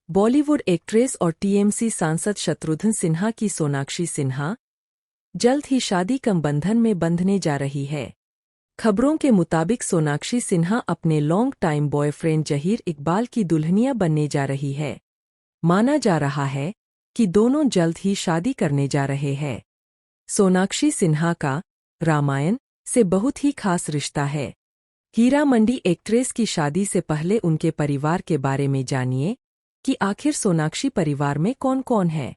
Bollywood actress और TMC सांसद शत्रुघ्न सिन्हा की सोनाक्षी सिन्हा जल्द ही शादी कम बंधन में बंधने जा रही है। खबरों के मुताबिक सोनाक्षी सिन्हा अपने long time boyfriend Zaheer Iqbal की दुल्हनिया बनने जा रही है। माना जा रहा है कि दोनों जल्द ही शादी करने जा रहे हैं। सोनाक्षी सिन्हा का रामायण से बहुत ही खास रिश्ता है। हीरा मंडी एक्ट्रेस की शादी से पहले उनके परिवार के बारे में जानिए कि आखिर सोनाक्षी परिवार में कौन कौन है।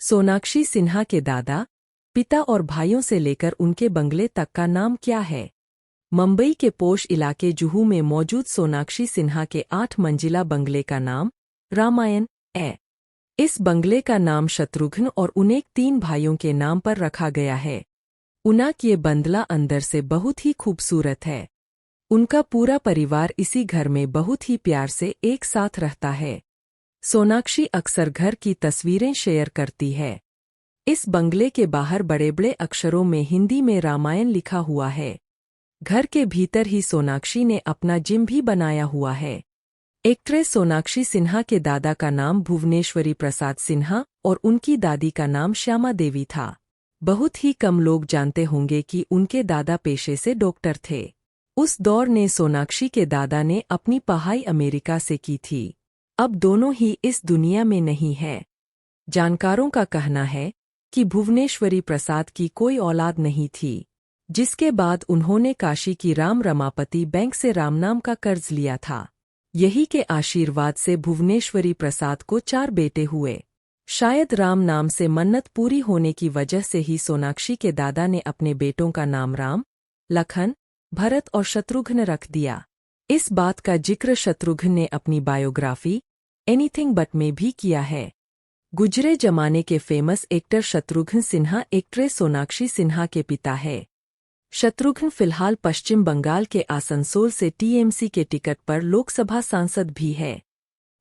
सोनाक्षी सिन्हा के दादा, पिता और भाइयों से लेकर उनके बंगले तक का नाम क्या है। मुंबई के पोश इलाके जुहू में मौजूद सोनाक्षी सिन्हा के 8 मंजिला बंगले का नाम रामायण है। इस बंगले का नाम शत्रुघ्न और उनके 3 भाइयों के नाम पर रखा गया है। उनका ये बंगला अंदर से बहुत ही खूबसूरत है। उनका पूरा परिवार इसी घर में बहुत ही प्यार से एक साथ रहता है। सोनाक्षी अक्सर घर की तस्वीरें शेयर करती है। इस बंगले के बाहर बड़े बड़े अक्षरों में हिंदी में रामायण लिखा हुआ है। घर के भीतर ही सोनाक्षी ने अपना जिम भी बनाया हुआ है। एक्ट्रेस सोनाक्षी सिन्हा के दादा का नाम भुवनेश्वरी प्रसाद सिन्हा और उनकी दादी का नाम श्यामा देवी था। बहुत ही कम लोग जानते होंगे कि उनके दादा पेशे से डॉक्टर थे। उस दौर ने सोनाक्षी के दादा ने अपनी पढ़ाई अमेरिका से की थी। अब दोनों ही इस दुनिया में नहीं है। जानकारों का कहना है कि भुवनेश्वरी प्रसाद की कोई औलाद नहीं थी, जिसके बाद उन्होंने काशी की राम रमापति बैंक से रामनाम का कर्ज लिया था। यही के आशीर्वाद से भुवनेश्वरी प्रसाद को 4 बेटे हुए। शायद राम नाम से मन्नत पूरी होने की वजह से ही सोनाक्षी के दादा ने अपने बेटों का नाम राम, लखन, भरत और शत्रुघ्न रख दिया। इस बात का जिक्र शत्रुघ्न ने अपनी बायोग्राफी एनीथिंग बट में भी किया है। गुजरे जमाने के famous actor Shatrughan Sinha actress Sonakshi Sinha के पिता है। शत्रुघ्न फिलहाल पश्चिम बंगाल के आसनसोल से टीएमसी के टिकट पर लोकसभा सांसद भी है।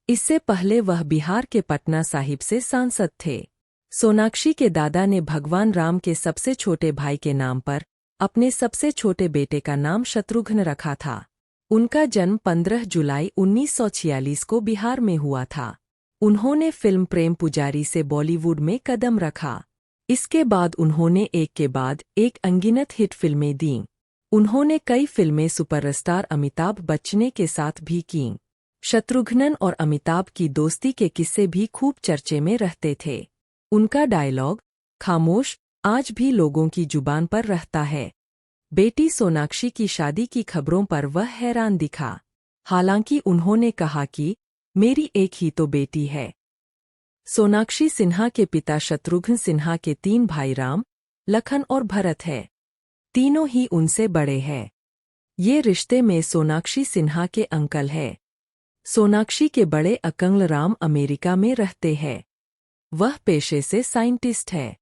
इससे पहले वह बिहार के पटना साहिब से सांसद थे। सोनाक्षी के दादा ने भगवान राम के सबसे छोटे भाई के नाम पर अपने सबसे छोटे बेटे का नाम शत्रुघ्न रखा था। उनका जन्म 15 जुलाई 1946 को बिहार में हुआ था। उन्होंने फिल्म प्रेम पुजारी से बॉलीवुड में कदम रखा। इसके बाद उन्होंने एक के बाद एक अनगिनत हिट फिल्में दीं। उन्होंने कई फिल्में सुपरस्टार अमिताभ बच्चन के साथ भी कीं। शत्रुघ्न और अमिताभ की दोस्ती के किस्से भी खूब चर्चे में रहते थे। उनका डायलॉग खामोश आज भी लोगों की जुबान पर रहता है। बेटी सोनाक्षी की शादी की खबरों पर वह हैरान दिखा। हालांकि उन्होंने कहा कि मेरी एक ही तो बेटी है। सोनाक्षी सिन्हा के पिता शत्रुघ्न सिन्हा के 3 भाई राम, लखन और भरत हैं। तीनों ही उनसे बड़े हैं। ये रिश्ते में सोनाक्षी सिन्हा के अंकल हैं। सोनाक्षी के बड़े अंकल राम अमेरिका में रहते हैं। वह पेशे से साइंटिस्ट है।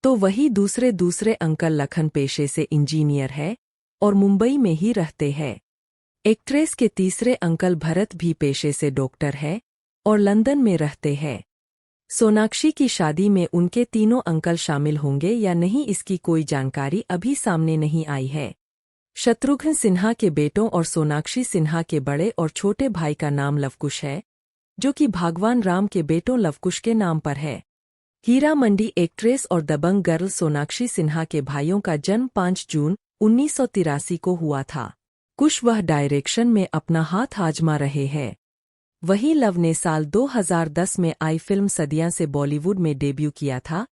तो वही दूसरे अंकल लखन पेशे से इंजीनियर है और मुंबई में ही रहते हैं। एक्ट्रेस के तीसरे अंकल भरत भी पेशे से डॉक्टर है और लंदन में रहते हैं। सोनाक्षी की शादी में उनके तीनों अंकल शामिल होंगे या नहीं इसकी कोई जानकारी अभी सामने नहीं आई है। शत्रुघ्न सिन्हा के बेटों और सोनाक्षी सिन्हा के बड़े और छोटे भाई का नाम लवकुश है, जो कि भगवान राम के बेटों लवकुश के नाम पर है। हीरा मंडी एक्ट्रेस और दबंग गर्ल सोनाक्षी सिन्हा के भाइयों का जन्म 5 जून 1983 को हुआ था। कुश वह डायरेक्शन में अपना हाथ आजमा रहे हैं। वहीं लव ने साल 2010 में आई फिल्म सदियां से बॉलीवुड में डेब्यू किया था।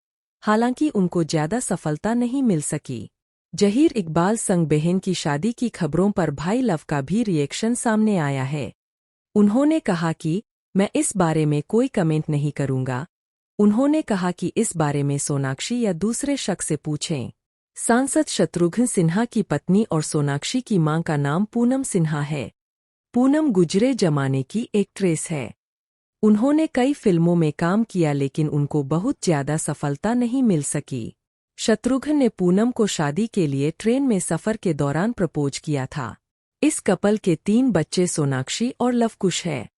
हालांकि उनको ज्यादा सफलता नहीं मिल सकी। जहीर इकबाल संग बहन की शादी की खबरों पर भाई लव का भी रिएक्शन सामने आया है। उन्होंने कहा कि मैं इस बारे में कोई कमेंट नहीं करूंगा। उन्होंने कहा कि इस बारे में सोनाक्षी या दूसरे शख्स से पूछें। सांसद शत्रुघ्न सिन्हा की पत्नी और सोनाक्षी की मां का नाम पूनम सिन्हा है। पूनम गुजरे जमाने की एक्ट्रेस है। उन्होंने कई फिल्मों में काम किया लेकिन उनको बहुत ज्यादा सफलता नहीं मिल सकी। शत्रुघ्न ने पूनम को शादी के लिए ट्रेन में सफर के दौरान प्रपोज किया था। इस कपल के 3 बच्चे सोनाक्षी और लवकुश है।